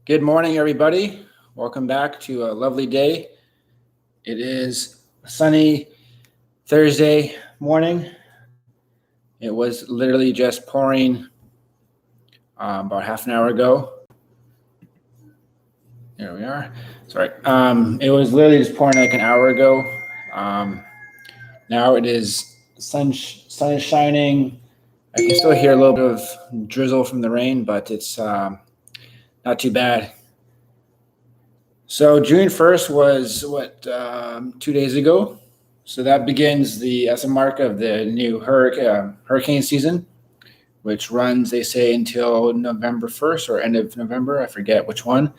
Good morning, everybody. Welcome back to a lovely day. It is a sunny Thursday morning. It was literally just pouring about half an hour ago. There we are. Sorry. It was literally just pouring like an hour ago. Now it is sun is shining. I can still hear a little bit of drizzle from the rain, but it's not too bad. So June 1st was 2 days ago. So that begins as a mark of the new hurricane season, which runs, they say, until November 1st or end of November. I forget which one.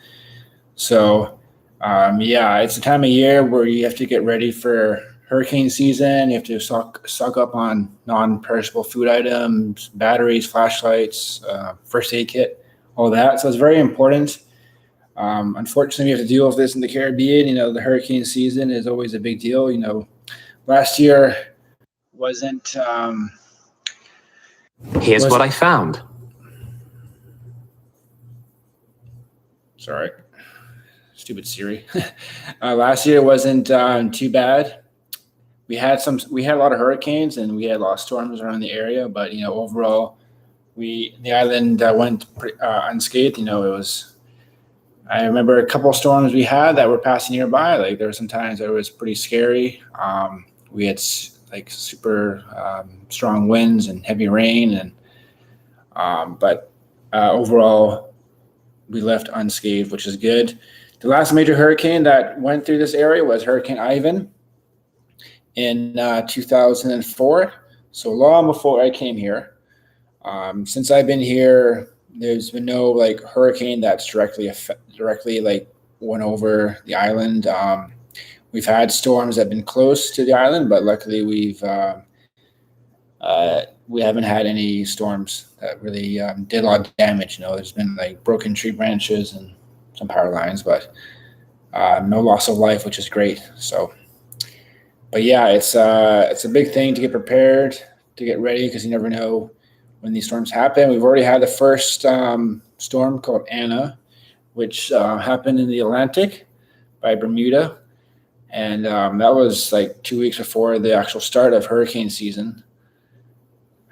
So, it's a time of year where you have to get ready for hurricane season. You have to stock up on non-perishable food items, batteries, flashlights, first aid kit, all that. So it's very important. Unfortunately, we have to deal with this in the Caribbean. The hurricane season is always a big deal. Last year wasn't. Here's what I found. Sorry, stupid Siri. Last year wasn't too bad. We had a lot of hurricanes and we had a lot of storms around the area, but overall, the island went unscathed. It was. I remember a couple of storms we had that were passing nearby. Like there were some times that it was pretty scary. We had like super strong winds and heavy rain, but overall we left unscathed, which is good. The last major hurricane that went through this area was Hurricane Ivan in 2004. So long before I came here. Since I've been here, there's been no like hurricane that's directly like went over the island. We've had storms that have been close to the island, but luckily we haven't had any storms that really did a lot of damage. There's been like broken tree branches and some power lines, but no loss of life, which is great. So, but yeah, it's a big thing to get prepared, to get ready, because you never know when these storms happen. We've already had the first storm called Anna, which happened in the Atlantic by Bermuda. And that was like 2 weeks before the actual start of hurricane season.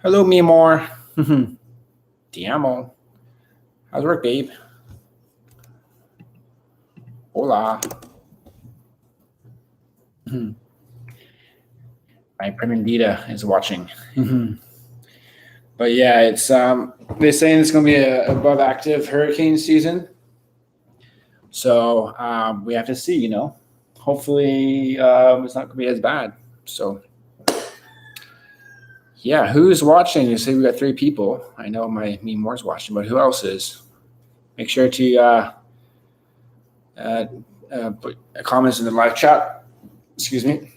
Hello, Mimor. Te amo. How's work, babe? Hola. My Premendita is watching. But yeah, it's they're saying it's going to be a above active hurricane season. So we have to see, Hopefully it's not going to be as bad. So yeah, who's watching? You say we got 3 people. I know me more's watching, but who else is? Make sure to put comments in the live chat. Excuse me.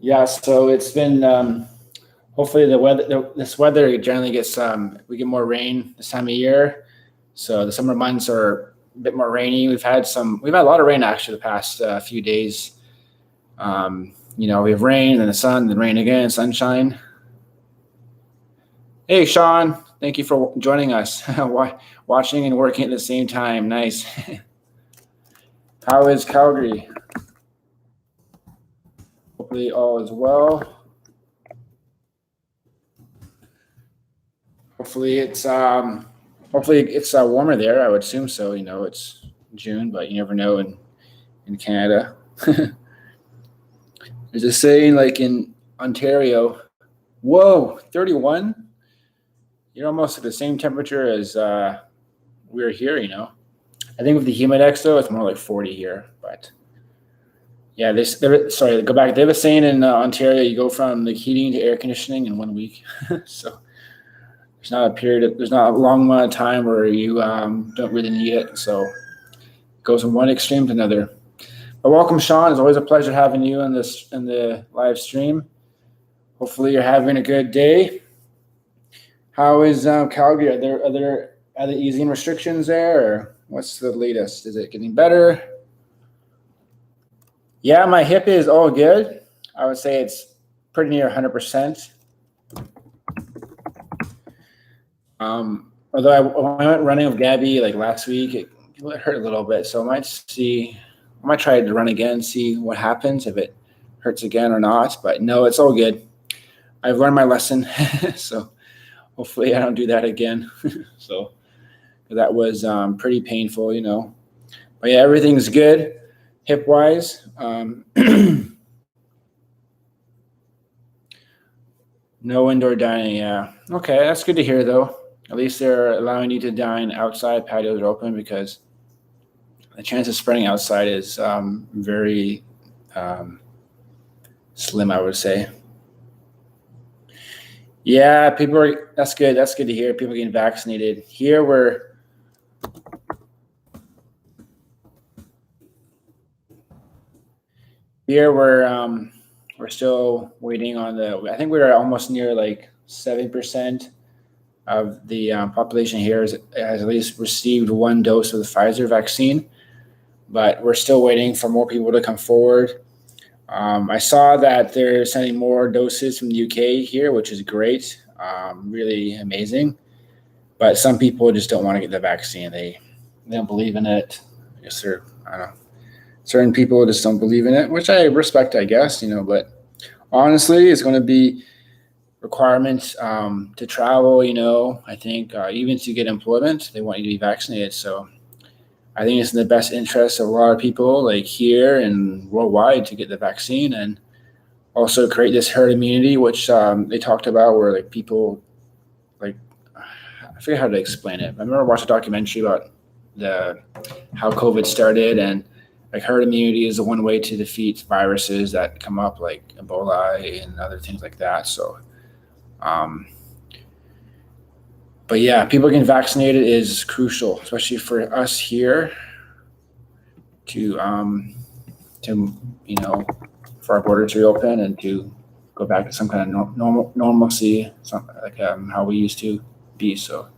Yeah, so it's been hopefully this weather generally gets we get more rain this time of year. So the summer months are a bit more rainy. We've had a lot of rain actually the past few days. We have rain and the sun, then rain again, sunshine. Hey, Sean, thank you for joining us. Watching and working at the same time. Nice. How is Calgary? Hopefully all is well. Hopefully it's warmer there. I would assume so. It's June, but you never know in Canada. There's a saying like in Ontario, whoa, 31? You're almost at the same temperature as we're here, I think with the Humidex though, it's more like 40 here, but yeah, go back. They have a saying in Ontario, you go from the heating to air conditioning in 1 week. So there's not a long amount of time where you don't really need it. So it goes from one extreme to another. But welcome, Sean. It's always a pleasure having you in the live stream. Hopefully you're having a good day. How is Calgary? Are there easing restrictions there, or what's the latest? Is it getting better? Yeah, my hip is all good. I would say it's pretty near 100%. Although when I went running with Gabby like last week, it hurt a little bit. So I might try to run again, see what happens if it hurts again or not. But no, it's all good. I've learned my lesson, so hopefully I don't do that again. So that was pretty painful, you know. But yeah, everything's good hip wise. No indoor dining. Yeah. Okay, that's good to hear though. At least they're allowing you to dine outside. Patios are open because the chance of spreading outside is very um, slim, I would say. Yeah, people are. That's good. That's good to hear. People getting vaccinated. Here we're still waiting on the. I think we're almost near like 7% of the population here has at least received one dose of the Pfizer vaccine, but we're still waiting for more people to come forward. I saw that they're sending more doses from the UK here, which is great, really amazing. But some people just don't want to get the vaccine. They don't believe in it. I guess I don't know. Certain people just don't believe in it, which I respect, I guess, you know. But honestly, it's going to be requirements to travel. You know, I think even to get employment, they want you to be vaccinated. So I think it's in the best interest of a lot of people, like here and worldwide, to get the vaccine and also create this herd immunity, which they talked about, where like people like I forget how to explain it. I remember watching a documentary about the how COVID started, and like herd immunity is the one way to defeat viruses that come up like Ebola and other things like that. So, um, but yeah, people getting vaccinated is crucial, especially for us here to to you know for our border to reopen and to go back to some kind of normalcy, some, like how we used to be. So.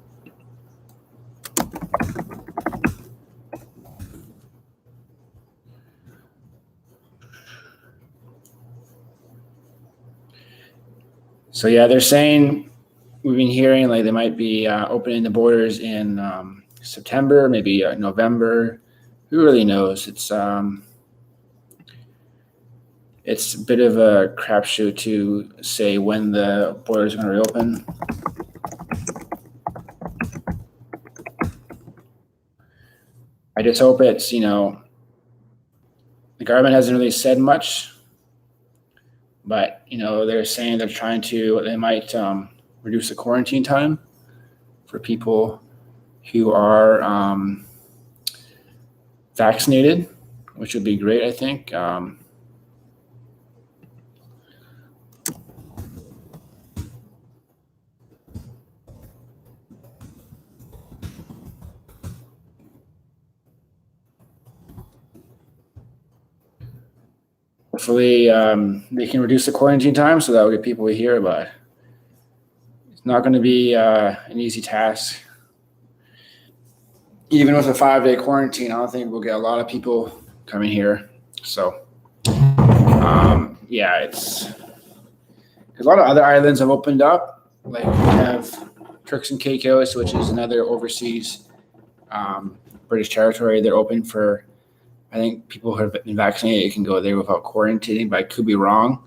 So yeah, they're saying we've been hearing like they might be opening the borders in September, maybe November. Who really knows? It's a bit of a crapshoot to say when the borders are going to reopen. I just hope it's the government hasn't really said much, but they're saying they might reduce the quarantine time for people who are vaccinated, which would be great, I think. Hopefully, they can reduce the quarantine time so that will get people here, but it's not going to be an easy task. Even with a 5-day quarantine, I don't think we'll get a lot of people coming here. So, yeah, it's a lot of other islands have opened up. Like we have Turks and Caicos, which is another overseas British territory. They're open for, I think, people who have been vaccinated can go there without quarantining, but I could be wrong.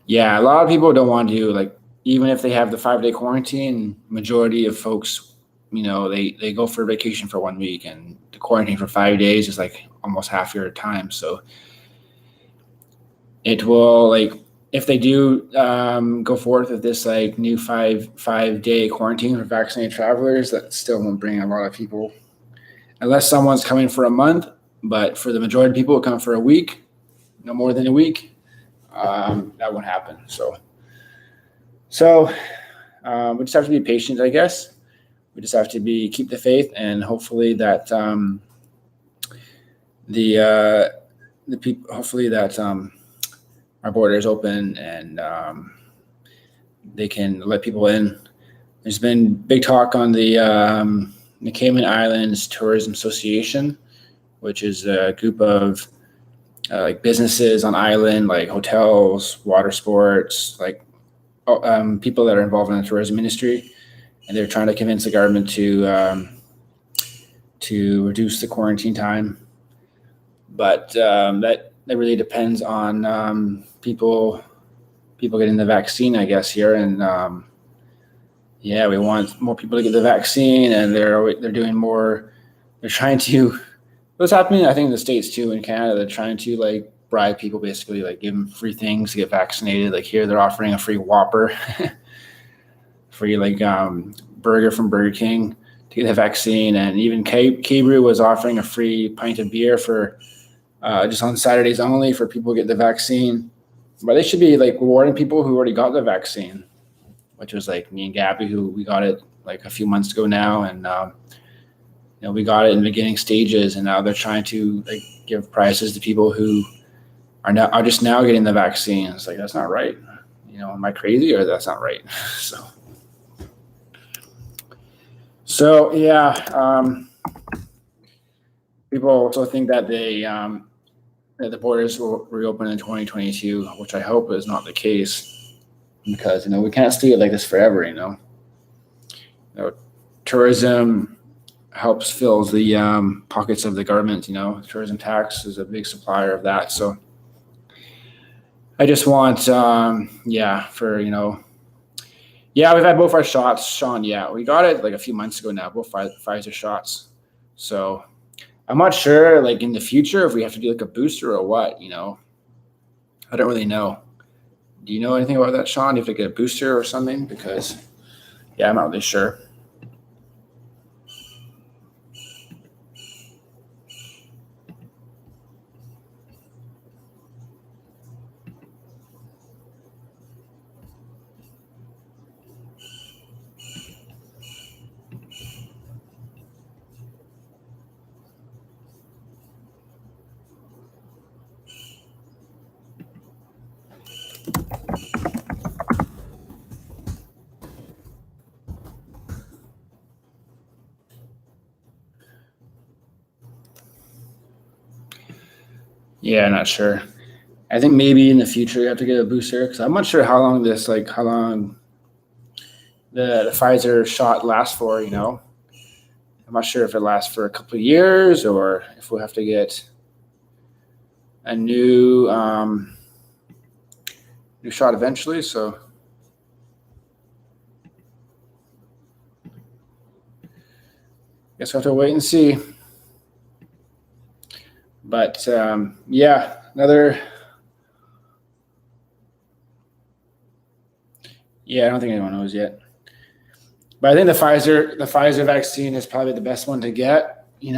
Yeah, a lot of people don't want to, like, even if they have the 5-day quarantine, majority of folks, they go for vacation for 1 week, and the quarantine for 5 days is like almost half your time. So it will, like, if they do go forth with this like new 5-day quarantine for vaccinated travelers, that still won't bring a lot of people, unless someone's coming for a month. But for the majority of people who come for a week, no more than a week, that won't happen. So we just have to be patient, I guess. We just have to keep the faith, and hopefully that the people, hopefully that our borders open and they can let people in. There's been big talk on the Cayman Islands Tourism Association, which is a group of like businesses on island, like hotels, water sports, like people that are involved in the tourism industry. and they're trying to convince the government to reduce the quarantine time. But that really depends on people getting the vaccine, I guess, here. And yeah, we want more people to get the vaccine, and they're doing more. They're trying to. What's happening, I think, in the States too, in Canada, they're trying to like bribe people, basically, like give them free things to get vaccinated. Like here, they're offering a free Whopper, free like burger from Burger King to get the vaccine, and even K-Brew was offering a free pint of beer for just on Saturdays only for people to get the vaccine. But they should be like rewarding people who already got the vaccine, which was like me and Gabby, who we got it like a few months ago now, and we got it in the beginning stages, and now they're trying to like give prizes to people who are just now getting the vaccine. It's like, that's not right. Am I crazy, or that's not right? So yeah. People also think that that the borders will reopen in 2022, which I hope is not the case, because we can't stay like this forever. Tourism helps fills the pockets of the government. Tourism tax is a big supplier of that. So I just want, yeah, we've had both our shots, Sean. Yeah, we got it like a few months ago now, both Pfizer shots. So I'm not sure, like in the future, if we have to do like a booster or what. I don't really know. Do you know anything about that, Sean? Do you have to get a booster or something? Because, yeah, I'm not really sure. Yeah, not sure. I think maybe in the future you have to get a booster, because I'm not sure how long the Pfizer shot lasts for. I'm not sure if it lasts for a couple of years, or if we'll have to get a new shot eventually. So guess we'll have to wait and see. But yeah, I don't think anyone knows yet. But I think the Pfizer vaccine is probably the best one to get. A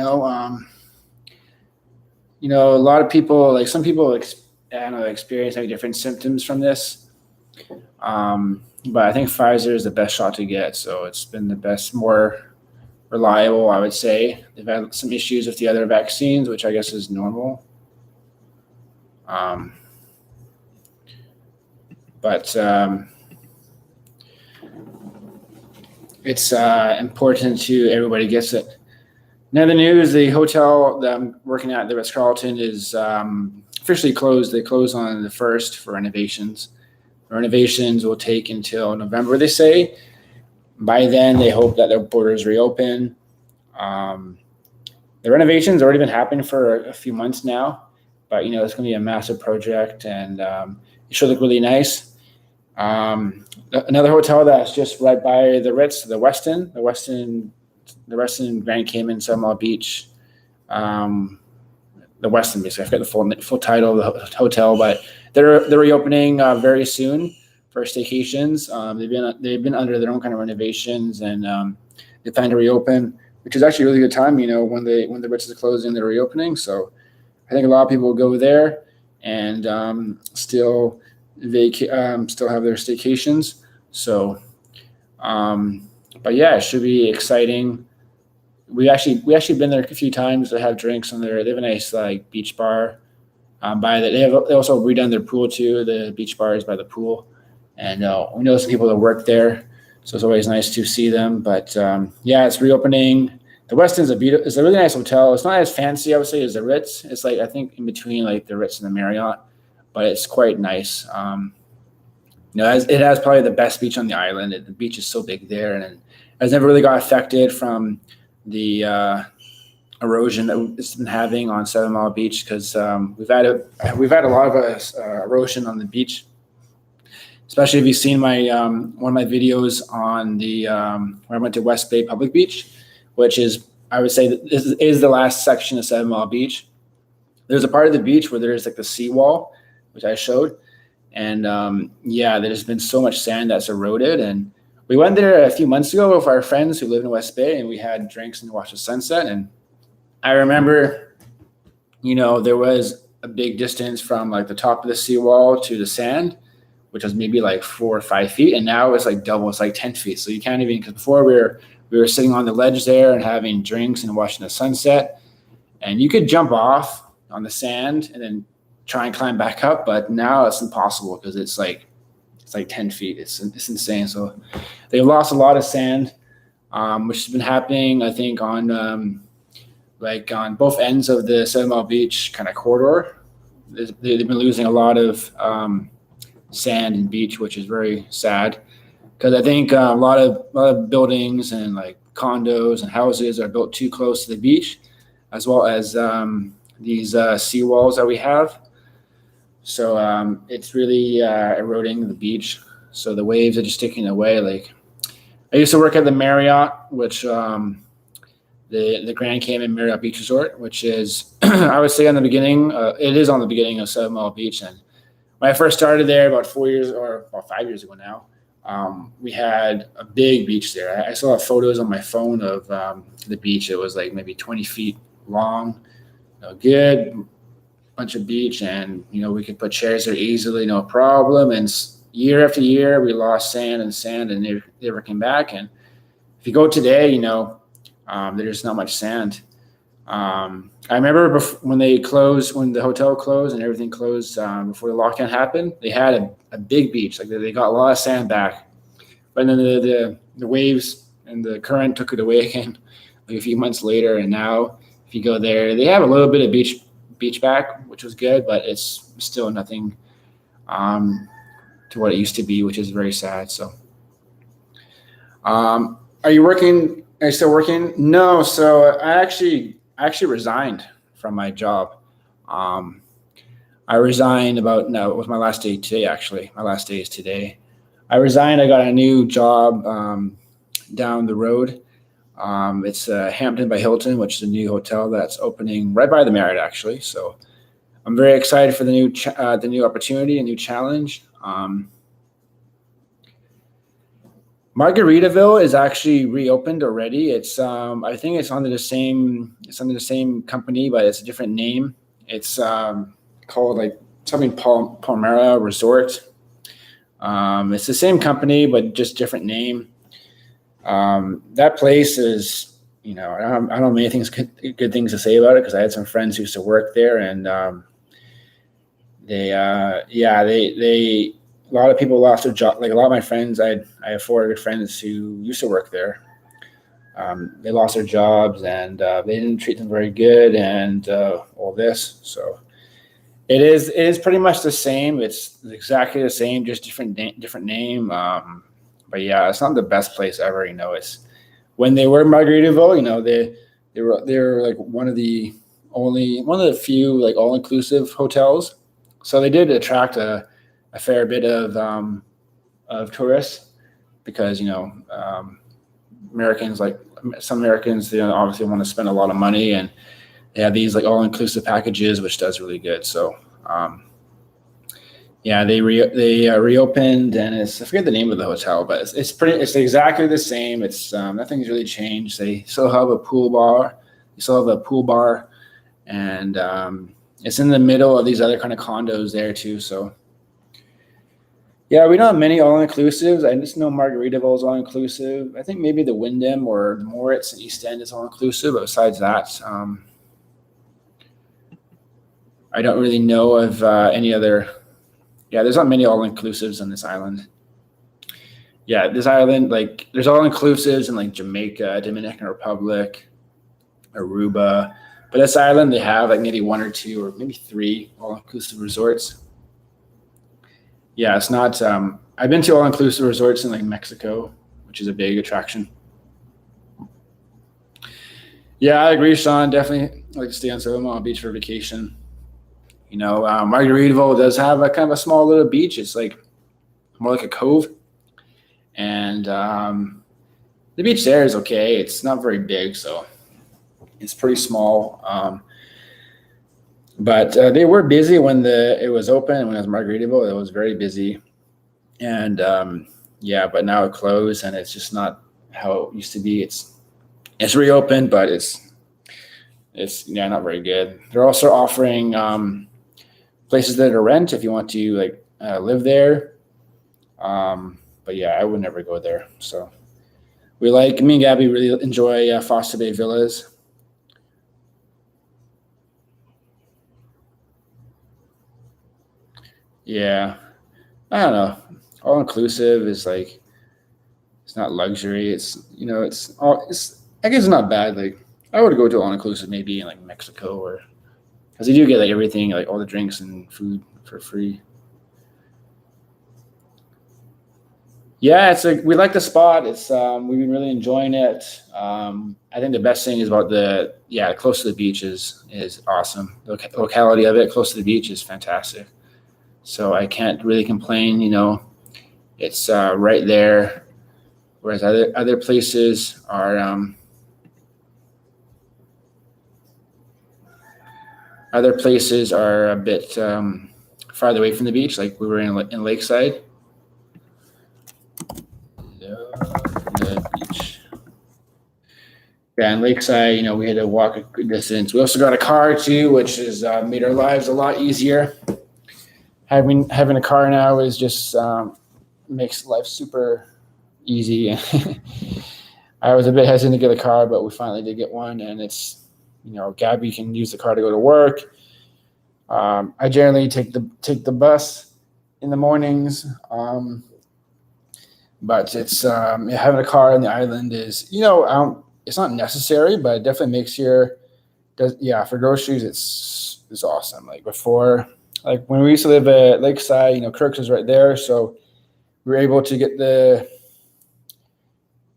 lot of people, like some people, experience maybe different symptoms from this. But I think Pfizer is the best shot to get. So it's been the best, more reliable, I would say. They've had some issues with the other vaccines, which I guess is normal. But it's important to everybody gets it. Now the news: the hotel that I'm working at, the Ritz-Carlton, is officially closed. They close on the 1st for renovations. The renovations will take until November, they say. By then, they hope that their borders reopen. The renovations already been happening for a few months now, but it's going to be a massive project, and it should look really nice. Another hotel that's just right by the Ritz, the Westin Grand Cayman, Sunlaw Beach. The Westin, basically. I forget the full title of the hotel, but they're reopening very soon for staycations. They've been under their own kind of renovations, and they plan to reopen, which is actually a really good time. When the Ritz is closing, they're reopening. So I think a lot of people will go there and still have their staycations. So, but yeah, it should be exciting. We actually been there a few times to have drinks on there. They have a nice like beach bar by that. They also redone their pool too. The beach bar is by the pool, and we know some people that work there, so it's always nice to see them. But yeah, it's reopening. The Westin's it's a really nice hotel. It's not as fancy, I would say, as the Ritz. It's like, I think, in between like the Ritz and the Marriott, but it's quite nice. It has probably the best beach on the island. The beach is so big there, and has never really got affected from the erosion that it's been having on 7 Mile Beach, because we've had a lot of erosion on the beach. Especially if you've seen my one of my videos on the where I went to West Bay Public Beach, which is, I would say, that this is the last section of 7 Mile Beach. There's a part of the beach where there's like the seawall, which I showed, and there's been so much sand that's eroded. And we went there a few months ago with our friends who live in West Bay, and we had drinks and watched the sunset. And I remember, there was a big distance from like the top of the seawall to the sand, which was maybe like 4 or 5 feet, and now it's like double. It's like 10 feet. So you can't even, because before we were sitting on the ledge there and having drinks and watching the sunset, and you could jump off on the sand and then try and climb back up, but now it's impossible because it's like 10 feet. It's insane. So they've lost a lot of sand, which has been happening, I think, on on both ends of the 7 Mile Beach kind of corridor. They've been losing a lot of sand and beach, which is very sad, because I think a lot of buildings and like condos and houses are built too close to the beach, as well as these seawalls that we have. So it's really eroding the beach. So the waves are just taking away. Like, I used to work at the Marriott, which the Grand Cayman Marriott Beach Resort, which is I would say on the beginning, it is on the beginning of 7 Mile Beach. And when I first started there about 4 years or about 5 years ago now, we had a big beach there. I still have photos on my phone of the beach. It was like maybe 20 feet long, good bunch of beach, and we could put chairs there easily, no problem. And year after year, we lost sand, and they never came back. And if you go today, there's not much sand. I remember when the hotel closed and everything closed before the lockdown happened, they had a big beach. Like, they got a lot of sand back, but then the waves and the current took it away again like a few months later. And now if you go there, they have a little bit of beach back, which was good, but it's still nothing to what it used to be, which is very sad. So are you working? Are you still working? No. So I actually resigned from my job. I resigned it was my last day today, actually. My last day is today. I resigned. I got a new job down the road. It's Hampton by Hilton, which is a new hotel that's opening right by the Marriott, actually. So I'm very excited for the new opportunity, a new challenge. Margaritaville is actually reopened already. It's I think it's under the same company, but it's a different name. It's called like something Palmera Resort. It's the same company, but just different name. That place is, I don't have many good things to say about it, because I had some friends who used to work there, and they a lot of people lost their job. Like, a lot of my friends, I have 4 good friends who used to work there. They lost their jobs, and they didn't treat them very good, and all this. So it is pretty much the same. It's exactly the same, just different name. But yeah, it's not the best place ever. It's when they were Margaritaville. They were like one of the few like all inclusive hotels. So they did attract a fair bit of tourists, because Americans, like some Americans, they obviously want to spend a lot of money, and they have these like all inclusive packages, which does really good. So they reopened, and I forget the name of the hotel, but it's exactly the same. It's nothing's really changed. They still have a pool bar. And it's in the middle of these other kind of condos there too. So yeah, we don't have many all-inclusives. I just know Margaritaville is all-inclusive. I think maybe the Wyndham or the Moritz in East End is all-inclusive. But besides that, I don't really know of any other. Yeah, there's not many all-inclusives on this island. Yeah, this island, like, there's all-inclusives in like Jamaica, Dominican Republic, Aruba. But this island, they have like maybe 1 or 2 or maybe 3 all-inclusive resorts. Yeah, it's not. I've been to all-inclusive resorts in like Mexico, which is a big attraction. Yeah, I agree, Sean. Definitely like to stay on Silvermont Beach for vacation. Margaritaville does have a kind of a small little beach. It's like more like a cove, and the beach there is okay. It's not very big, so it's pretty small. But they were busy when the it was open. When it was Margaritaville, it was very busy, and yeah, but now it closed, and it's just not how it used to be. It's reopened, but it's yeah not very good. They're also offering places that are rent if you want to like live there. But yeah, I would never go there. So me and Gabby really enjoy Foster Bay Villas. Yeah, I don't know. All inclusive is like it's not luxury. It's I guess it's not bad. Like I would go to all inclusive maybe in like Mexico or because you do get like everything like all the drinks and food for free. Yeah, it's like we like the spot. It's we've been really enjoying it. I think the best thing is about the yeah close to the beach is awesome. The locality of it close to the beach is fantastic. So I can't really complain. It's right there. Whereas other places are a bit farther away from the beach. Like we were in Lakeside. The beach. Yeah, in Lakeside, we had to walk a good distance. We also got a car too, which has made our lives a lot easier. Having a car now is just makes life super easy. I was a bit hesitant to get a car, but we finally did get one, and Gabby can use the car to go to work. I generally take the bus in the mornings, but it's having a car on the island is it's not necessary, but it definitely makes your does yeah for groceries it's awesome. Like before, like when we used to live at Lakeside, Kirk's is right there, so we were able to get the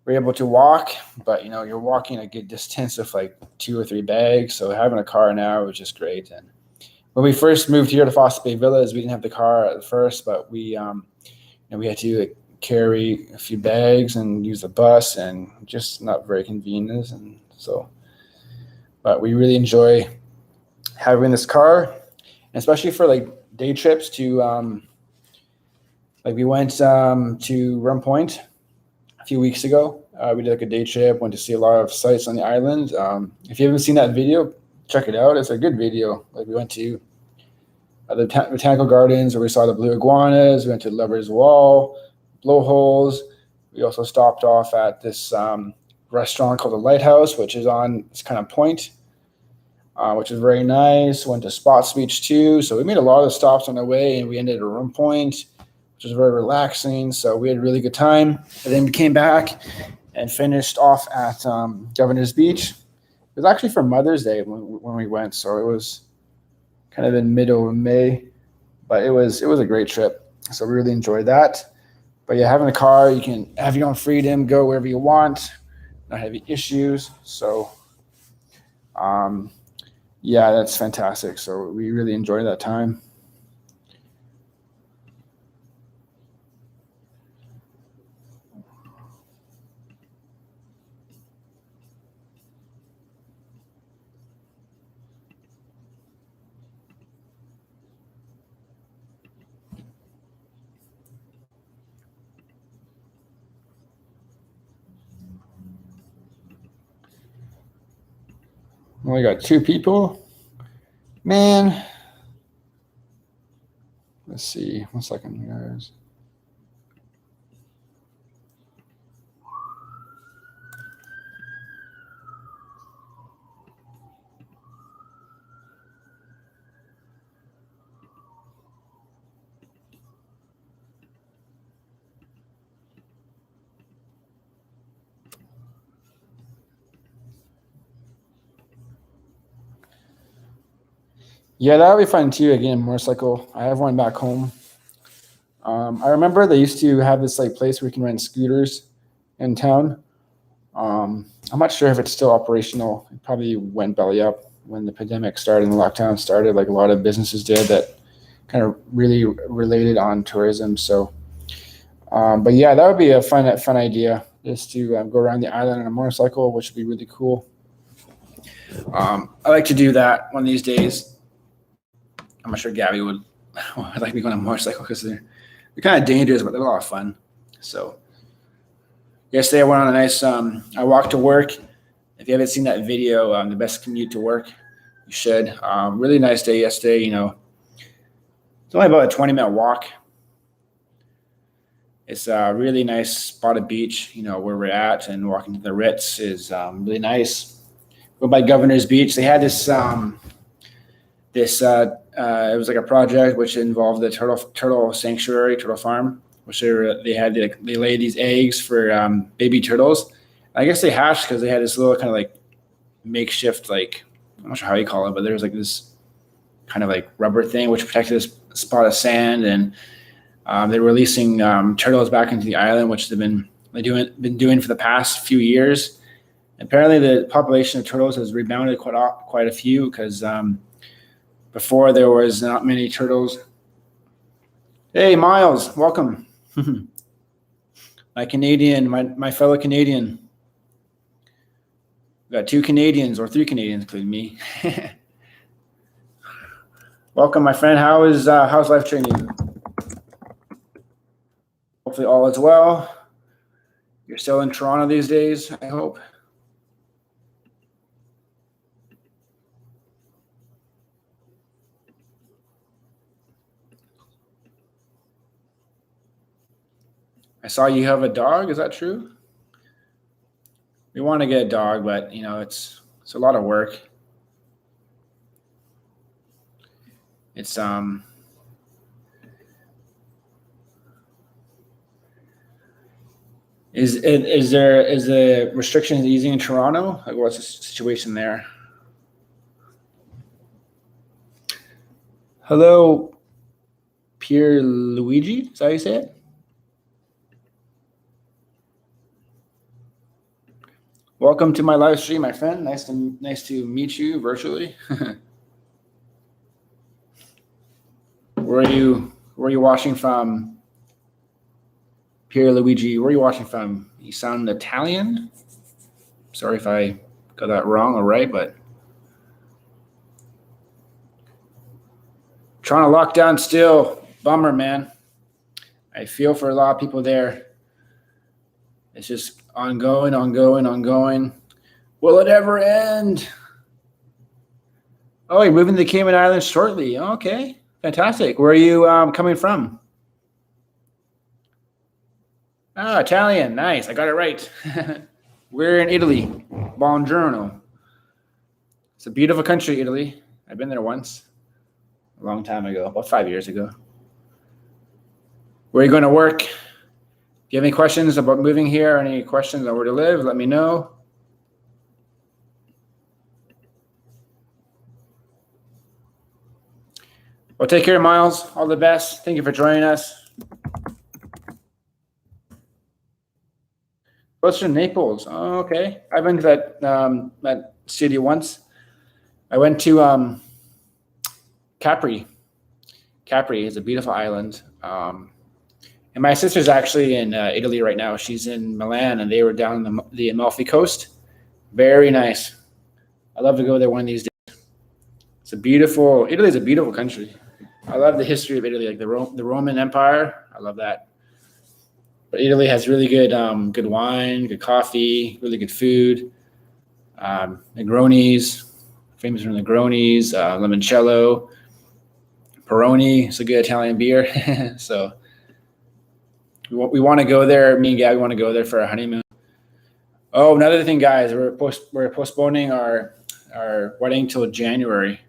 we're able to walk, but you're walking a good distance of like 2 or 3 bags. So having a car now is just great. And when we first moved here to Foster Bay Villas, we didn't have the car at first, but we had to like, carry a few bags and use the bus, and just not very convenient. And so, but we really enjoy having this car, and especially for like day trips to like we went to Rum Point a few weeks ago. We did like a day trip, went to see a lot of sites on the island. If you haven't seen that video, check it out. It's a good video. Like we went to the botanical gardens where we saw the blue iguanas. We went to Lover's Wall, blowholes. We also stopped off at this restaurant called the Lighthouse, which is on this kind of point, which is very nice. Went to Spots Beach too. So we made a lot of stops on our way, and we ended at Rum Point, which was very relaxing. So we had a really good time. And then we came back and finished off at Governor's Beach. It was actually for Mother's Day when we went, so it was kind of in middle of May, but it was a great trip. So we really enjoyed that. But yeah, having a car, you can have your own freedom, go wherever you want, not have any issues. So yeah, that's fantastic. So we really enjoyed that time. Only got 2 people. Man, let's see. 1 second, guys. Yeah, that would be fun too. Again, motorcycle. I have one back home. I remember they used to have this like place where you can rent scooters in town. I'm not sure if it's still operational. It probably went belly up when the pandemic started and the lockdown started, like a lot of businesses did that kind of really related on tourism. So, but yeah, that would be a fun idea, just to go around the island on a motorcycle, which would be really cool. I like to do that one of these days. I'm not sure Gabby would like me going on a motorcycle because they're kind of dangerous, but they're a lot of fun. So yesterday I went on a nice. I walked to work. If you haven't seen that video, the best commute to work, you should. Really nice day yesterday. It's only about a 20-minute walk. It's a really nice spot of beach, where we're at, and walking to the Ritz is really nice. Go by Governor's Beach. They had this. It was like a project which involved the turtle sanctuary, turtle farm, which they laid these eggs for baby turtles. I guess they hatched because they had this little kind of like makeshift, like, I'm not sure how you call it, but there's like this kind of like rubber thing which protected this spot of sand, and they're releasing turtles back into the island, which they've been doing for the past few years. Apparently, the population of turtles has rebounded quite a few because before there was not many turtles. Hey, Miles, welcome. My fellow Canadian. We've got 2 Canadians or 3 Canadians, including me. Welcome, my friend. How's life treating you? Hopefully all is well. You're still in Toronto these days, I hope. I saw you have a dog. Is that true? We want to get a dog, but it's a lot of work. It's Is the restrictions easing in Toronto? Like, what's the situation there? Hello, Pierre Luigi. Is that how you say it? Welcome to my live stream, my friend. Nice to meet you virtually. Where are you watching from, Pierre Luigi? Where are you watching from? You sound Italian. Sorry if I got that wrong or right, but Toronto lockdown still. Bummer, man. I feel for a lot of people there. It's just ongoing. Will it ever end? Oh, you're moving to the Cayman Islands shortly. Okay, fantastic. Where are you coming from? Ah, Italian. Nice. I got it right. We're in Italy. Buongiorno. It's a beautiful country, Italy. I've been there once, a long time ago, about 5 years ago. Where are you going to work? Do you have any questions about moving here? Any questions on where to live? Let me know. Well, take care, Miles. All the best. Thank you for joining us. Close to Naples. Oh, okay. I've been to that city once. I went to Capri. Capri is a beautiful island. And my sister's actually in Italy right now. She's in Milan, and they were down the Amalfi Coast. Very nice. I'd love to go there one of these days. Italy's a beautiful country. I love the history of Italy, like the Roman Empire. I love that. But Italy has really good wine, good coffee, really good food. Negronis, famous for Negronis, limoncello, Peroni. It's a good Italian beer. So we want to go there. Me and Gabby want to go there for our honeymoon. Oh, another thing, guys, we're postponing our wedding till January.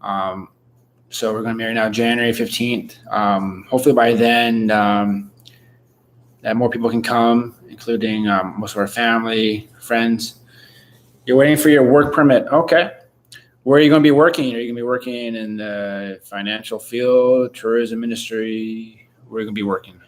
So we're going to marry now January 15th. Hopefully by then that more people can come, including most of our family, friends. You're waiting for your work permit. Okay. Where are you going to be working? Are you going to be working in the financial field, tourism industry? Where are you going to be working?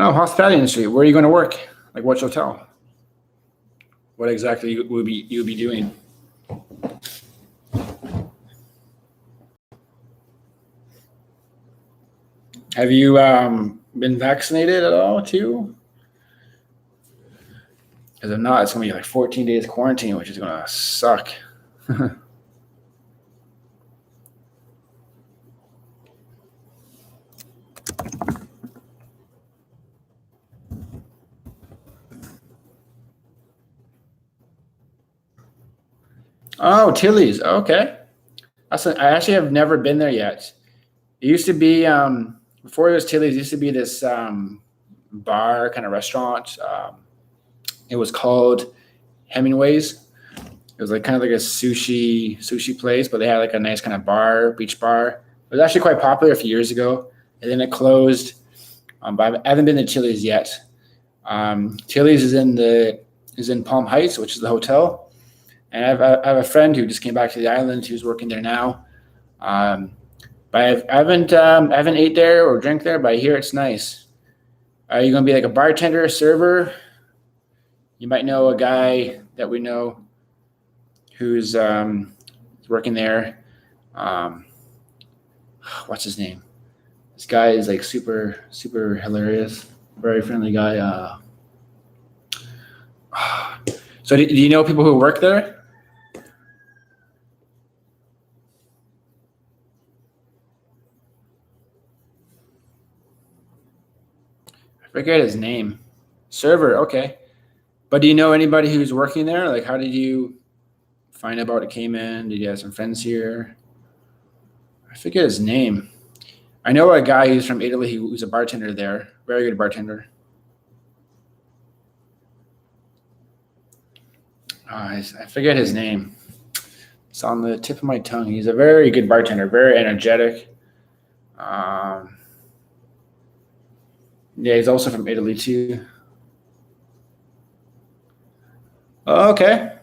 Oh, hospitality industry. Where are you going to work? Like which hotel? What exactly you'll be doing? Have you been vaccinated at all too? Because if not, it's going to be like 14 days quarantine, which is going to suck. Oh, Tilly's. Okay. I actually have never been there yet. It used to be before it was Tilly's. It used to be this bar kind of restaurant. It was called Hemingway's. It was like kind of like a sushi place, but they had like a nice kind of bar, beach bar. It was actually quite popular a few years ago, and then it closed. But I haven't been to Tilly's yet. Tilly's is in Palm Heights, which is the hotel, and I have a friend who just came back to the island who's working there now. But I haven't ate there or drank there, but I hear it's nice. Are you gonna be like a bartender, server? You might know a guy that we know who's working there. Um, what's his name? This guy is like super hilarious, very friendly guy. So do you know people who work there? I forget his name. Server, okay. But do you know anybody who's working there? Like, how did you find out about Cayman? Did you have some friends here? I forget his name. I know a guy who's from Italy who's a bartender there. Very good bartender. I forget his name. It's on the tip of my tongue. He's a very good bartender, very energetic. Yeah, he's also from Italy too. Oh, okay.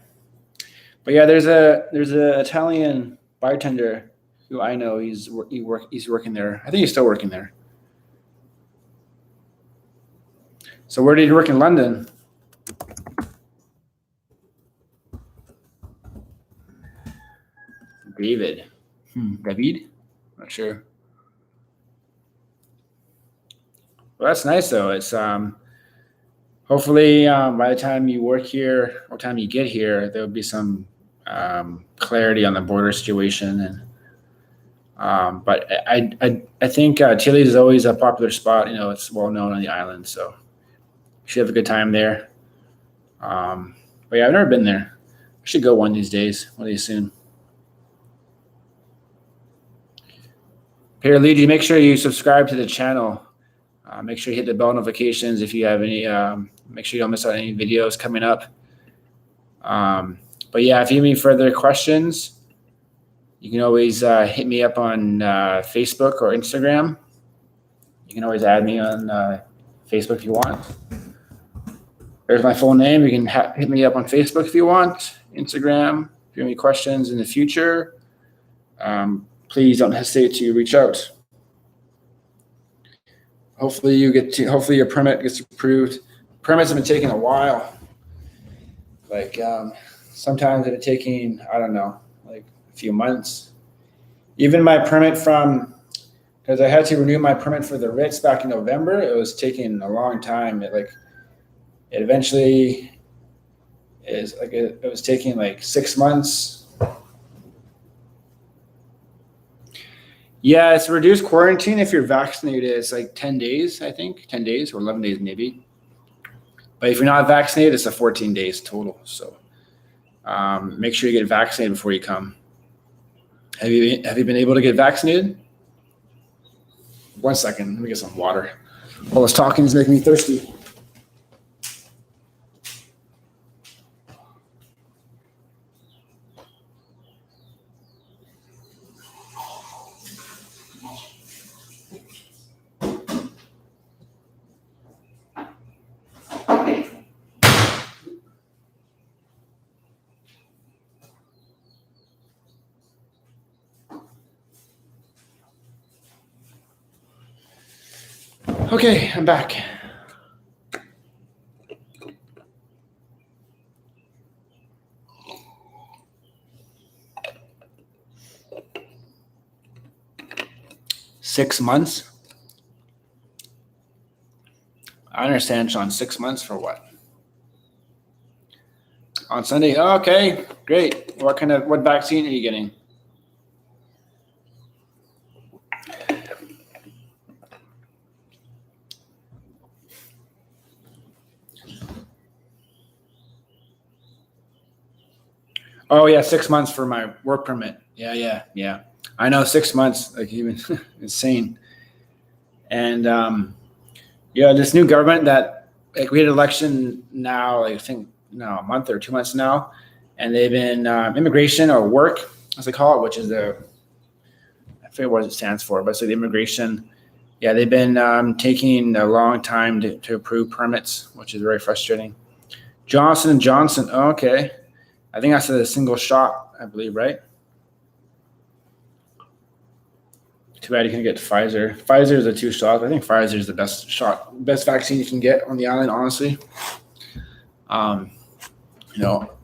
But yeah, there's a Italian bartender who I know. He's working there. I think he's still working there. So where did you work in London? David. David? Not sure. Well, that's nice though. It's hopefully by the time you work here or time you get here, there'll be some clarity on the border situation. And but I think Chili's is always a popular spot. You know, it's well known on the island, so you should have a good time there. But yeah, I've never been there. I should go one of these days, one of these soon. Peter Lee, do you make sure you subscribe to the channel? Make sure you hit the bell notifications if you have any. Make sure you don't miss out any videos coming up. But yeah, if you have any further questions, you can always hit me up on Facebook or Instagram. You can always add me on Facebook if you want. There's my full name. You can hit me up on Facebook if you want, Instagram. If you have any questions in the future, please don't hesitate to reach out. Hopefully your permit gets approved. Permits have been taking a while. Like sometimes they're taking, I don't know, like a few months. Even my permit because I had to renew my permit for the Ritz back in November, it was taking a long time. It eventually it was taking like 6 months. Yeah, it's reduced quarantine if you're vaccinated. It's like 10 days, I think, 10 days or 11 days maybe. But if you're not vaccinated, it's a 14 days total. So make sure you get vaccinated before you come. Have you been able to get vaccinated? 1 second, let me get some water. All this talking is making me thirsty. Okay, I'm back. 6 months. I understand, Sean. 6 months for what? On Sunday. Oh, okay, great. What vaccine are you getting? Oh yeah, 6 months for my work permit. Yeah. I know 6 months, like even insane. And this new government that like we had an election now, like I think a month or 2 months now, and they've been immigration or work, as they call it, which is I forget what it stands for, but it's like the immigration. Yeah, they've been taking a long time to approve permits, which is very frustrating. Johnson & Johnson. Oh, okay. I think that's a single shot, I believe, right? Too bad you can get Pfizer. Pfizer is a 2 shot. I think Pfizer is the best vaccine you can get on the island, honestly. I'm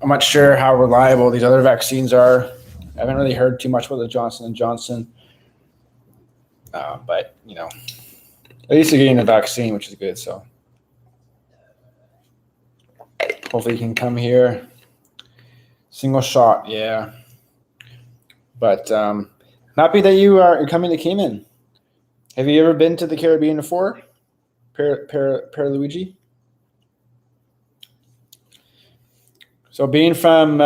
not sure how reliable these other vaccines are. I haven't really heard too much about the Johnson & Johnson. But, at least you're getting a vaccine, which is good. So hopefully you can come here. Single shot, yeah. But happy that you're coming to Cayman. Have you ever been to the Caribbean before? Luigi? So being from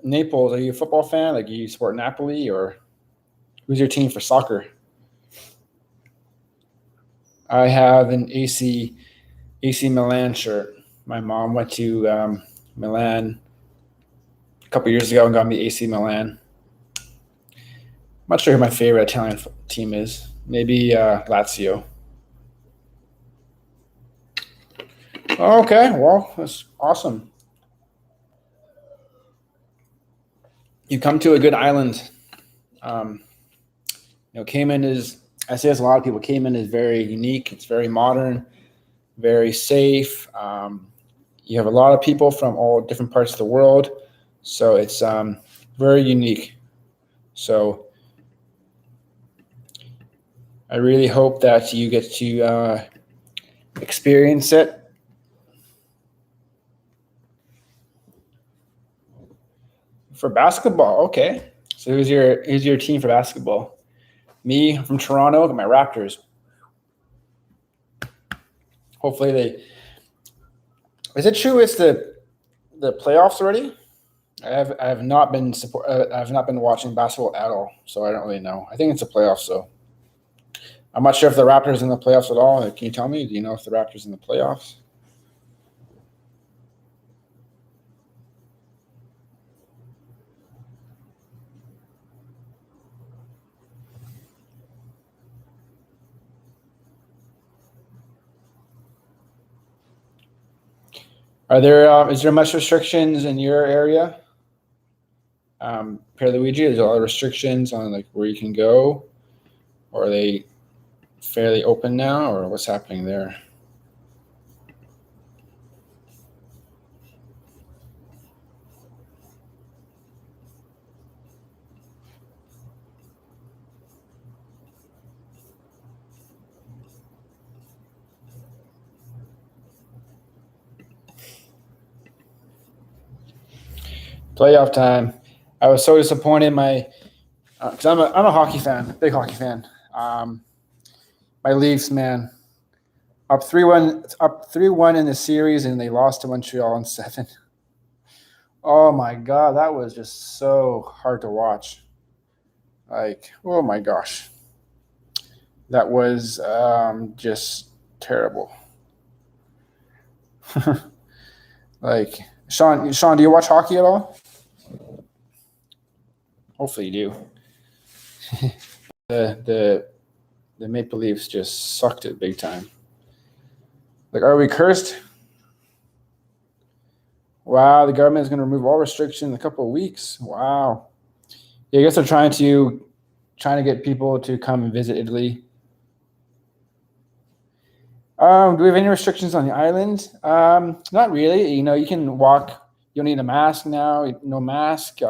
Naples, are you a football fan? Like, you support Napoli, or who's your team for soccer? I have an AC Milan shirt. My mom went to Milan a couple years ago and got me AC Milan. I'm not sure who my favorite Italian team is. Maybe Lazio. Okay, well, that's awesome. You come to a good island. Cayman is, I say this a lot of people, Cayman is very unique. It's very modern, very safe. You have a lot of people from all different parts of the world. So it's very unique. So I really hope that you get to experience it. For basketball, okay. So who's your team for basketball? Me, I'm from Toronto. I got my Raptors. Hopefully Is it true it's the playoffs already? I have not been watching basketball at all, so I don't really know. I think it's the playoffs, though. I'm not sure if the Raptors in the playoffs at all. Can you tell me? Do you know if the Raptors in the playoffs? Is there much restrictions in your area? Luigi, there's a lot of restrictions on like where you can go, or are they fairly open now, or what's happening there? Playoff time. I was so disappointed. Because I'm a hockey fan, big hockey fan. My Leafs, man, up 3-1 in the series, and they lost to Montreal in 7. Oh my God, that was just so hard to watch. Like, oh my gosh, that was just terrible. Like, Sean, do you watch hockey at all? Hopefully you do. The Maple Leafs just sucked it big time. Like, are we cursed? Wow, the government is going to remove all restrictions in a couple of weeks. Wow. Yeah, I guess they're trying to get people to come and visit Italy. Do we have any restrictions on the island? Not really. You can walk. You don't need a mask now. No mask.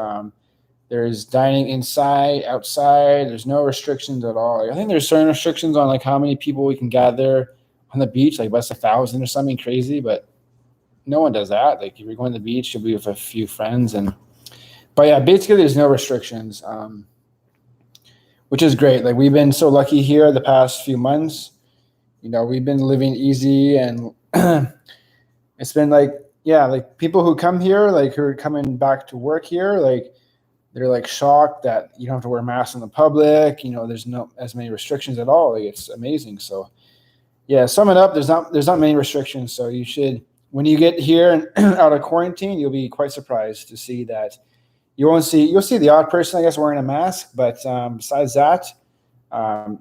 There's dining inside, outside. There's no restrictions at all. I think there's certain restrictions on like how many people we can gather on the beach, like less 1,000 or something crazy. But no one does that. Like if you're going to the beach, you'll be with a few friends, but yeah, basically there's no restrictions, which is great. Like we've been so lucky here the past few months. We've been living easy, and it's been like, yeah, like people who come here, like who are coming back to work here, like they're like shocked that you don't have to wear masks in the public. There's no as many restrictions at all. Like it's amazing. So yeah, sum it up. There's not many restrictions. So you should, when you get here and out of quarantine, you'll be quite surprised to see that you'll see the odd person, I guess, wearing a mask, but besides that,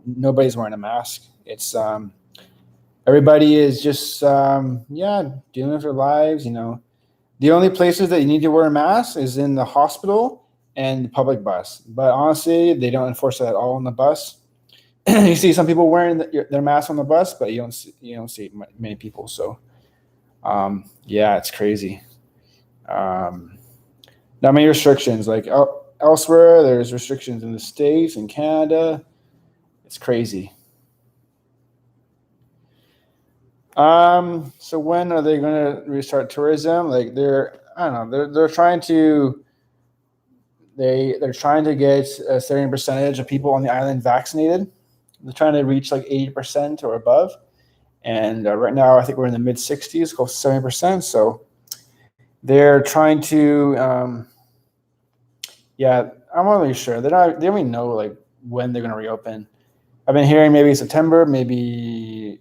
nobody's wearing a mask. It's everybody is just yeah, dealing with their lives. The only places that you need to wear a mask is in the hospital and the public bus. But honestly, they don't enforce that at all on the bus. You see some people wearing their mask on the bus, but you don't see many people. So yeah, it's crazy. Not many restrictions. Like elsewhere, there's restrictions in the States and Canada. It's crazy. So when are they going to restart tourism? Like I don't know. They're trying to they're trying to get a certain percentage of people on the island vaccinated. They're trying to reach like 80% or above. And right now, I think we're in the mid 60s, close to 70%. So they're trying to, yeah, I'm not really sure. They don't even know like when they're going to reopen. I've been hearing maybe September, maybe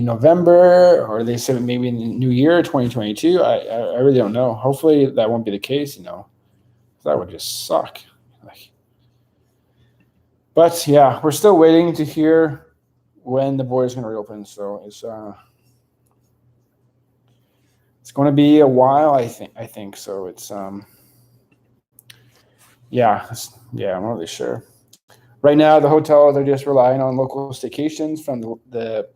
November, or they said maybe in the new year, 2022. I really don't know. Hopefully that won't be the case. That would just suck. But yeah, we're still waiting to hear when the border is going to reopen. So it's going to be a while. I think so. It's yeah, I'm not really sure. Right now, the hotels are just relying on local staycations from the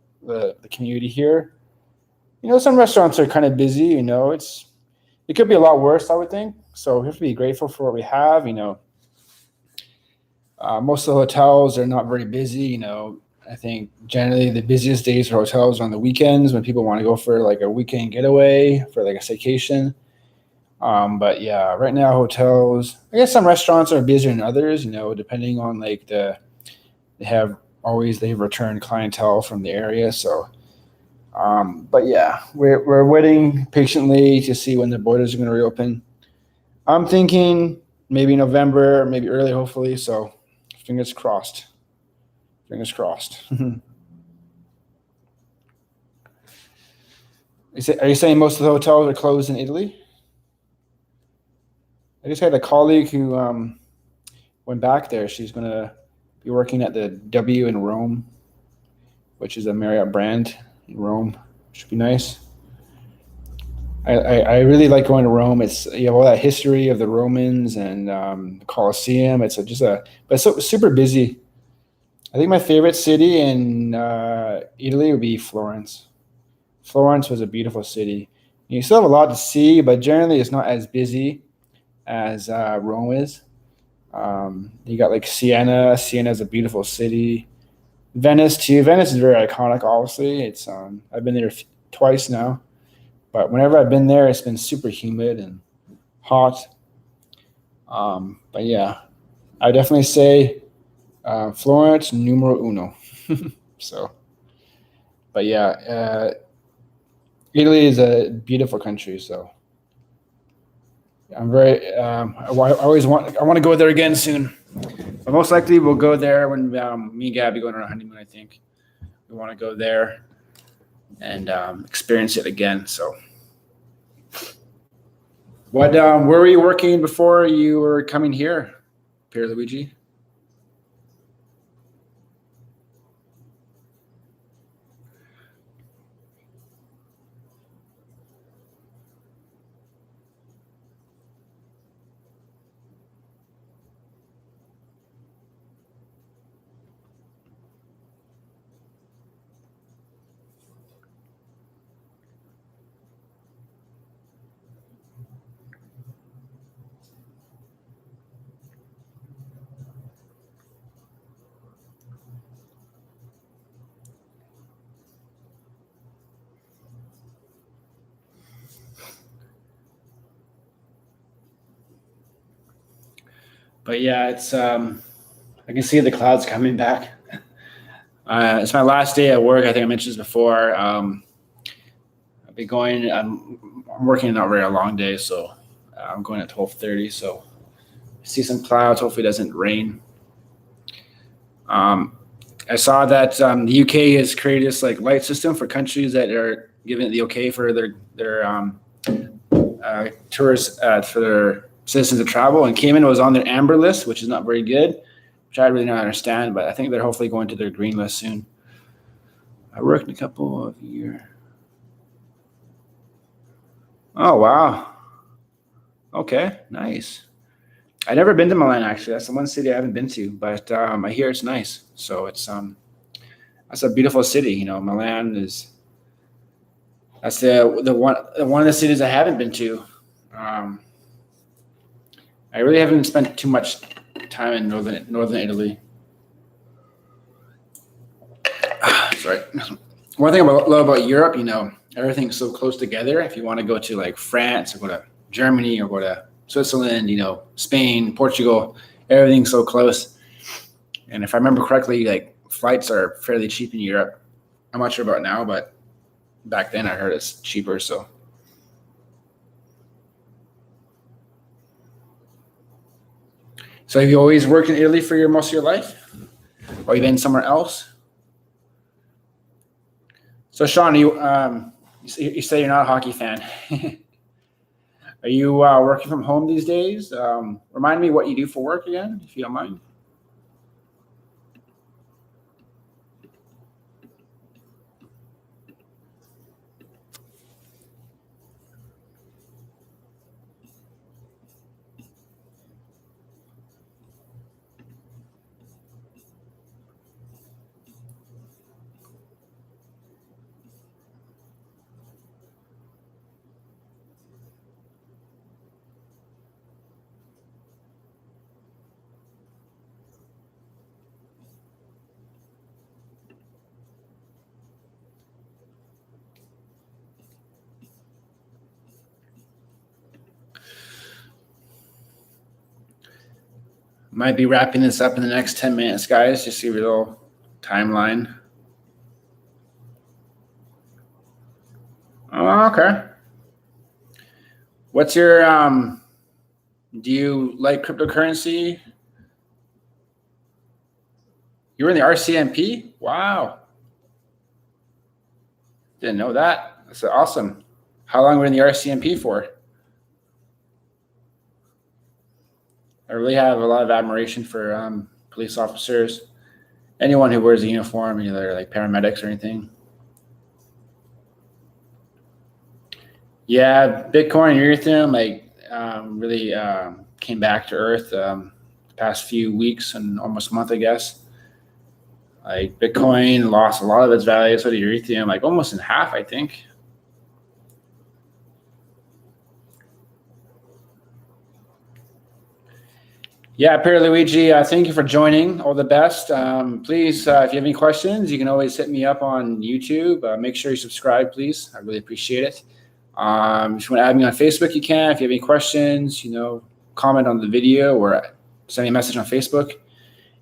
community here. Some restaurants are kind of busy. It could be a lot worse, I would think. So we have to be grateful for what we have. Most of the hotels are not very busy. I think generally the busiest days for hotels are on the weekends when people want to go for like a weekend getaway for like a staycation. But yeah, right now hotels, I guess some restaurants are busier than others, depending on like they have returned clientele from the area. So, but yeah, we're waiting patiently to see when the borders are going to reopen. I'm thinking maybe November, maybe early, hopefully. So fingers crossed. Fingers crossed. Are you saying most of the hotels are closed in Italy? I just had a colleague who went back there. She's going to be working at the W in Rome, which is a Marriott brand in Rome. Should be nice. I really like going to Rome. It's all that history of the Romans and the Colosseum. But it's super busy. I think my favorite city in Italy would be Florence. Florence was a beautiful city. You still have a lot to see, but generally it's not as busy as Rome is. You got like Siena. Siena is a beautiful city. Venice too. Venice is very iconic. Obviously, it's I've been there twice now, but whenever I've been there, it's been super humid and hot. But yeah, I definitely say Florence numero uno. So, but yeah, Italy is a beautiful country. So I'm very. I want to go there again soon. But most likely we'll go there when me and Gabby go on our honeymoon. I think we want to go there and experience it again. So, where were you working before you were coming here, Pierluigi? But yeah, it's I can see the clouds coming back. It's my last day at work. I think I mentioned this before. I'll be going. I'm working not very long day, so I'm going at 12:30. So I see some clouds. Hopefully, it doesn't rain. Um, I saw that the UK has created this like light system for countries that are giving it the okay for their tourists for their citizens to travel. And Cayman was on their amber list, which is not very good, which I really don't understand. But I think they're hopefully going to their green list soon. I worked in a couple of years. Oh wow. Okay, nice. I've never been to Milan actually. That's the one city I haven't been to, but I hear it's nice. So it's that's a beautiful city. You know, Milan is that's the one of the cities I haven't been to. Um, I really haven't spent too much time in northern Italy. Sorry. One thing I love about Europe, you know, everything's so close together. If you want to go to like France or go to Germany or go to Switzerland, you know, Spain, Portugal, everything's so close. And if I remember correctly, like flights are fairly cheap in Europe. I'm not sure about now, but back then I heard it's cheaper. So have you always worked in Italy for most of your life, or you been somewhere else? So Sean, you say you're not a hockey fan. Are you working from home these days? Remind me what you do for work again, if you don't mind. Might be wrapping this up in the next 10 minutes, guys. Just give you a little timeline. Oh, okay. What's your do you like cryptocurrency? You were in the RCMP? Wow. Didn't know that. That's awesome. How long were you in the RCMP for? I really have a lot of admiration for police officers, anyone who wears a uniform, either like paramedics or anything. Yeah, Bitcoin and Ethereum like really came back to earth the past few weeks and almost a month, I guess. Like Bitcoin lost a lot of its value, so did Ethereum, like almost in half, I think. Yeah, Pierre Luigi, thank you for joining. All the best. Please, if you have any questions, you can always hit me up on YouTube. Make sure you subscribe, please. I really appreciate it. If you want to add me on Facebook, you can. If you have any questions, you know, comment on the video or send me a message on Facebook.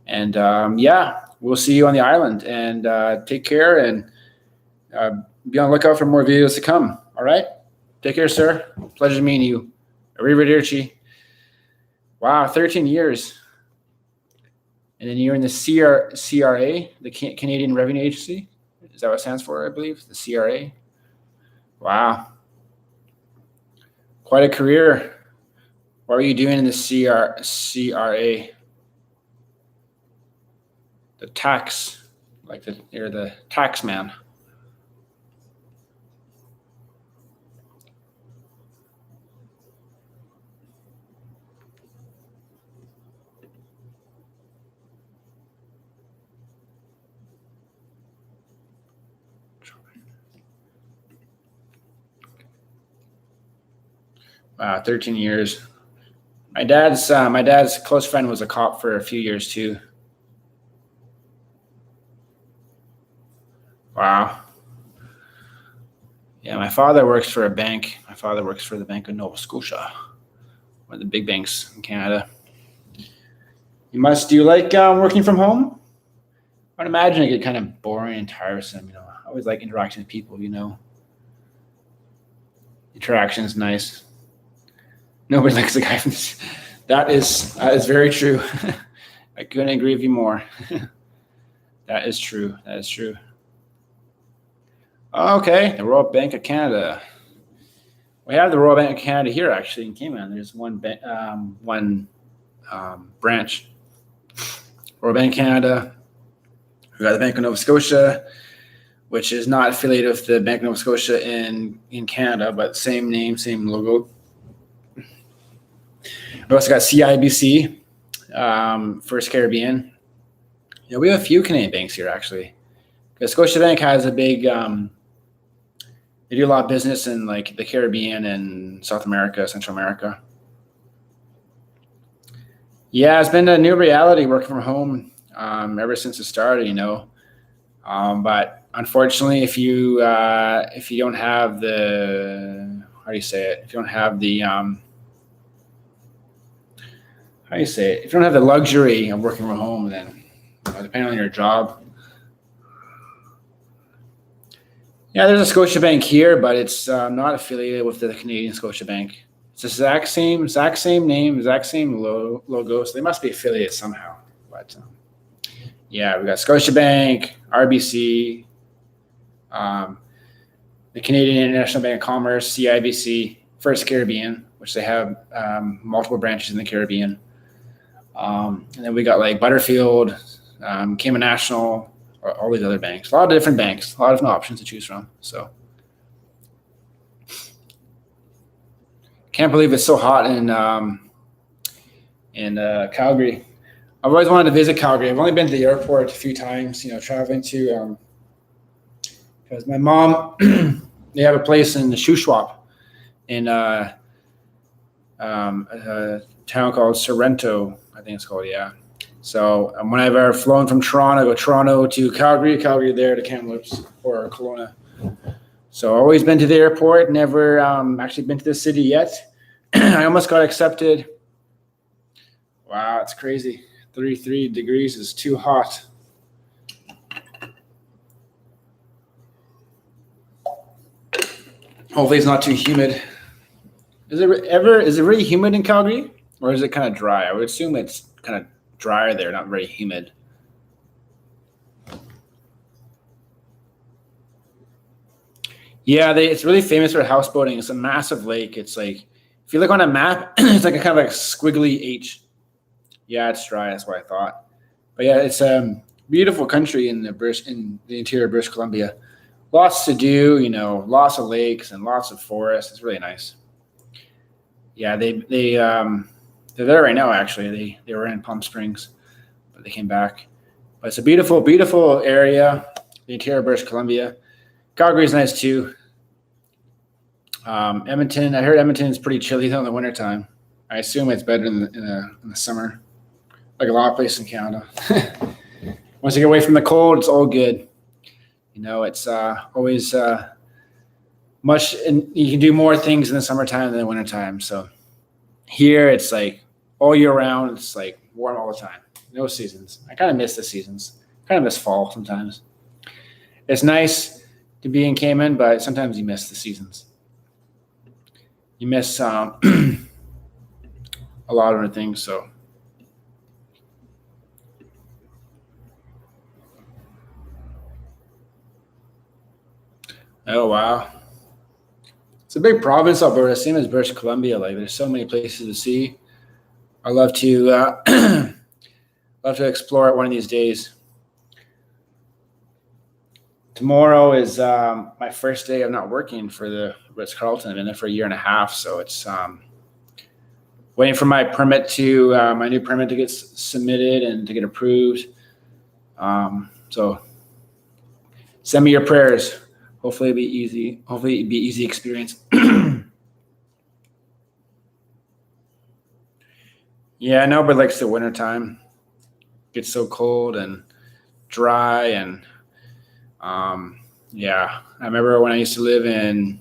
And yeah, we'll see you on the island. And take care and uh, be on the lookout for more videos to come. All right? Take care, sir. Pleasure meeting you. Arrivederci. Wow, 13 years. And then you're in the CRA, the Canadian Revenue Agency. Is that what it stands for, I believe? The CRA? Wow. Quite a career. What were you doing in the CRA? The tax, you're the tax man. Wow, 13 years. My dad's close friend was a cop for a few years too. Wow. Yeah, my father works for a bank. My father works for the Bank of Nova Scotia, one of the big banks in Canada. Do you like working from home? I'd imagine it get kind of boring and tiresome. I always like interacting with people. Interaction is nice. Nobody likes the guy from. That is very true. I couldn't agree with you more. That is true. That is true. Okay, the Royal Bank of Canada. We have the Royal Bank of Canada here, actually, in Cayman. There's one branch. Royal Bank of Canada. We got the Bank of Nova Scotia, which is not affiliated with the Bank of Nova Scotia in Canada, but same name, same logo. We also got CIBC, First Caribbean. We have a few Canadian banks here, actually. Because Scotiabank has a big, they do a lot of business in like the Caribbean and South America, Central America. Yeah, it's been a new reality working from home ever since it started, But unfortunately, if you don't have the, how do you say it? If you don't have the how do you say it? If you don't have the luxury of working from home, then depending on your job. Yeah, there's a Scotiabank here, but it's not affiliated with the Canadian Scotiabank. It's the exact same name, exact same logo, so they must be affiliated somehow. But yeah, we got Scotiabank, RBC, the Canadian International Bank of Commerce, CIBC, First Caribbean, which they have multiple branches in the Caribbean. And then we got like Butterfield, Cayman National, all these other banks. A lot of different banks, a lot of different options to choose from. So can't believe it's so hot in Calgary. I've always wanted to visit Calgary. I've only been to the airport a few times, traveling to because my mom, they have a place in the Shuswap in a town called Sorrento, I think it's called, yeah. So when I've ever flown from Toronto, go Toronto to Calgary, Calgary there to Kamloops or Kelowna. So I've always been to the airport, never actually been to the city yet. I almost got accepted. Wow, it's crazy. 33 degrees is too hot. Hopefully it's not too humid. Is it really humid in Calgary? Or is it kind of dry? I would assume it's kind of drier there, not very humid. Yeah, it's really famous for houseboating. It's a massive lake. It's like, if you look on a map, it's like a kind of like squiggly H. Yeah, it's dry. That's what I thought. But yeah, it's a beautiful country in the interior of British Columbia. Lots to do, lots of lakes and lots of forests. It's really nice. Yeah, they're there right now. Actually, they were in Palm Springs, but they came back. But it's a beautiful, beautiful area. The interior of British Columbia. Calgary is nice too. Edmonton. I heard Edmonton is pretty chilly though in the wintertime. I assume it's better in the summer, like a lot of places in Canada. Once you get away from the cold, it's all good. It's always much, and you can do more things in the summertime than the wintertime. So here it's like all year round. It's like warm all the time. No seasons. I kind of miss the seasons. Kind of miss fall sometimes. It's nice to be in Cayman, but sometimes you miss the seasons. You miss a lot of other things. So. Oh, wow. It's a big province, Alberta, same as British Columbia. Like, there's so many places to see. I love to love to explore it one of these days. Tomorrow is my first day of not working for the Ritz-Carlton. I've been there for a year and a half, so it's waiting for my permit to my new permit to get submitted and to get approved. So send me your prayers. Hopefully it'll be easy. Hopefully it'll be easy experience. Yeah, nobody likes the wintertime. It gets so cold and dry and yeah. I remember when I used to live and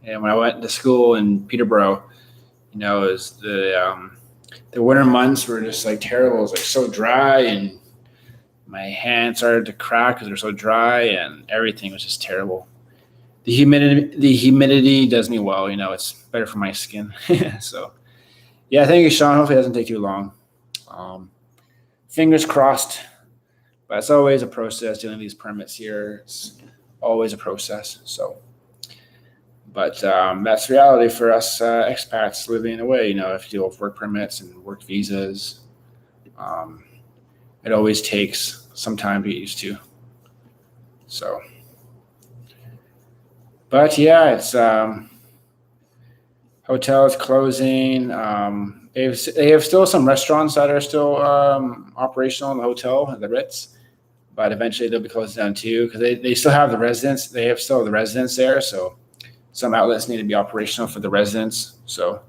when I went to school in Peterborough, it was the winter months were just like terrible. It was like so dry, and my hands started to crack because they're so dry, and everything was just terrible. The humidity does me well. It's better for my skin. So yeah, thank you, Sean. Hopefully it doesn't take too long. Um, Fingers crossed. But it's always a process dealing with these permits here. It's always a process. So, but that's reality for us expats living away. If you deal with work permits and work visas, um, it always takes some time to get used to. So, but yeah, it's hotels closing. They have still some restaurants that are still operational in the hotel, the Ritz, but eventually they'll be closed down too because they still have the residents. They have still the residents there, so some outlets need to be operational for the residents. So,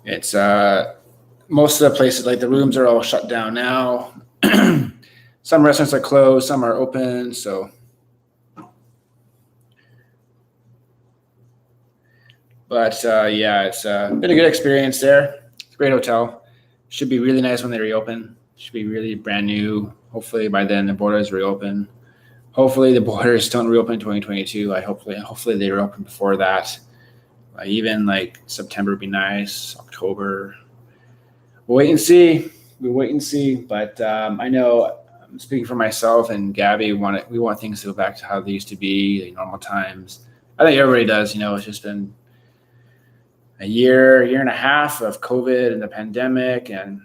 it's most of the places, like the rooms are all shut down now. Some restaurants are closed, some are open. So, but yeah, it's been a good experience there. It's a great hotel. Should be really nice when they reopen. Should be really brand new. Hopefully by then the borders reopen. Hopefully the borders don't reopen in 2022. Hopefully they reopen before that. Even like September would be nice. October. We'll wait and see. But I know, I'm speaking for myself and Gabby, we want things to go back to how they used to be, like normal times. I think everybody does. It's just been a year and a half of COVID and the pandemic, and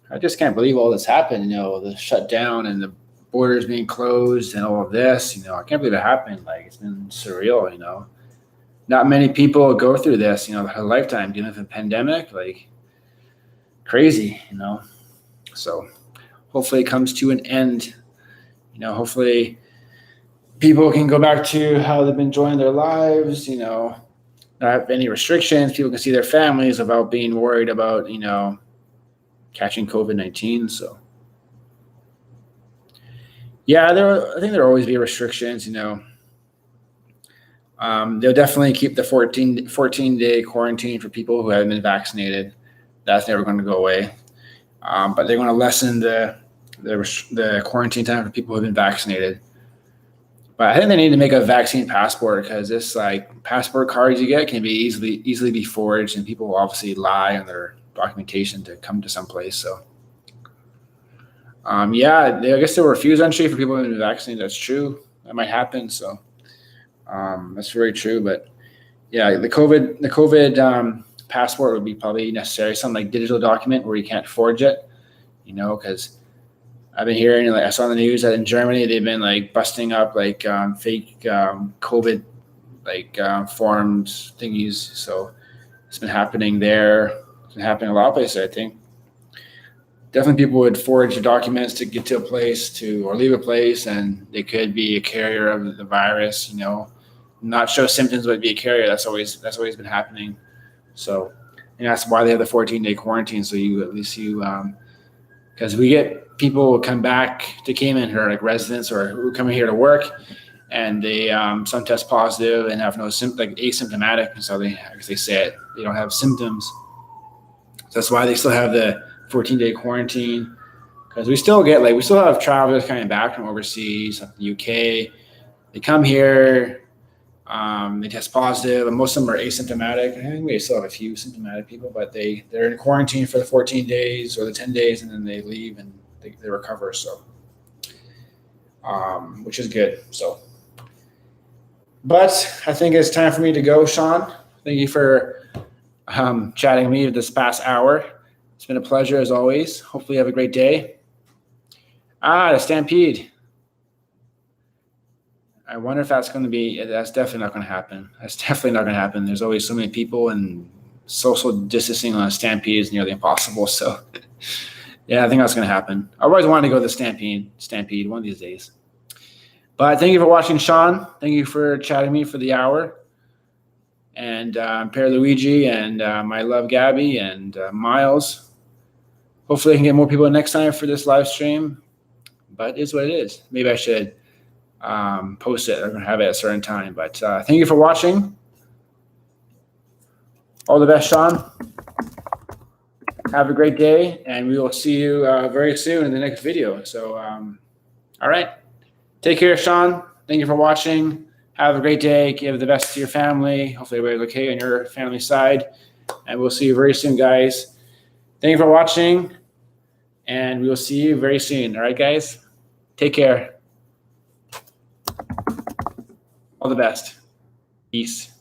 I just can't believe all this happened. The shutdown and the borders being closed and all of this. I can't believe it happened. Like, it's been surreal. Not many people go through this. Their lifetime dealing with a pandemic, like crazy. So hopefully it comes to an end. Hopefully people can go back to how they've been enjoying their lives. Not have any restrictions. People can see their families without being worried about, catching COVID-19. So, yeah, I think there'll always be restrictions. They'll definitely keep the 14-day quarantine for people who haven't been vaccinated. That's never going to go away. But they're going to lessen the quarantine time for people who have been vaccinated. But I think they need to make a vaccine passport, because this passport cards you get can be easily be forged, and people will obviously lie on their documentation to come to someplace. So, yeah, I guess there were refuse entry for people who have been vaccinated. That's true. That might happen. So, that's very true. But yeah, the COVID passport would be probably necessary. Something like digital document where you can't forge it. Because I've been hearing, I saw in the news that in Germany they've been busting up fake COVID forms thingies. So it's been happening there. It's been happening a lot of places, I think. Definitely people would forge the documents to get to a place or leave a place, and they could be a carrier of the virus. Not show symptoms but be a carrier. That's always been happening. So, that's why they have the 14-day quarantine. So because we get people who come back to Cayman who are residents or who come here to work, and they some test positive and have no asymptomatic. So they say it, they don't have symptoms. So that's why they still have the 14-day quarantine, because we still have travelers coming back from overseas, like the UK. They come here, they test positive, and most of them are asymptomatic. I think we still have a few symptomatic people, but they're in quarantine for the 14 days or the 10 days, and then they leave and they recover. So, which is good. So, but I think it's time for me to go, Sean. Thank you for chatting with me this past hour. It's been a pleasure as always. Hopefully you have a great day. The Stampede. I wonder if that's definitely not going to happen. That's definitely not going to happen. There's always so many people, and social distancing on a Stampede is nearly impossible. So, yeah, I think that's going to happen. I always wanted to go to the Stampede one of these days. But thank you for watching, Sean. Thank you for chatting with me for the hour. And Luigi and my love, Gabby, and Miles. Hopefully I can get more people next time for this live stream. But it is what it is. Maybe I should post it. I'm going to have it at a certain time. But thank you for watching. All the best, Sean. Have a great day, and we will see you very soon in the next video. So, all right. Take care, Sean. Thank you for watching. Have a great day. Give the best to your family. Hopefully everybody's okay on your family side. And we'll see you very soon, guys. Thank you for watching, and we will see you very soon. All right, guys? Take care. All the best. Peace.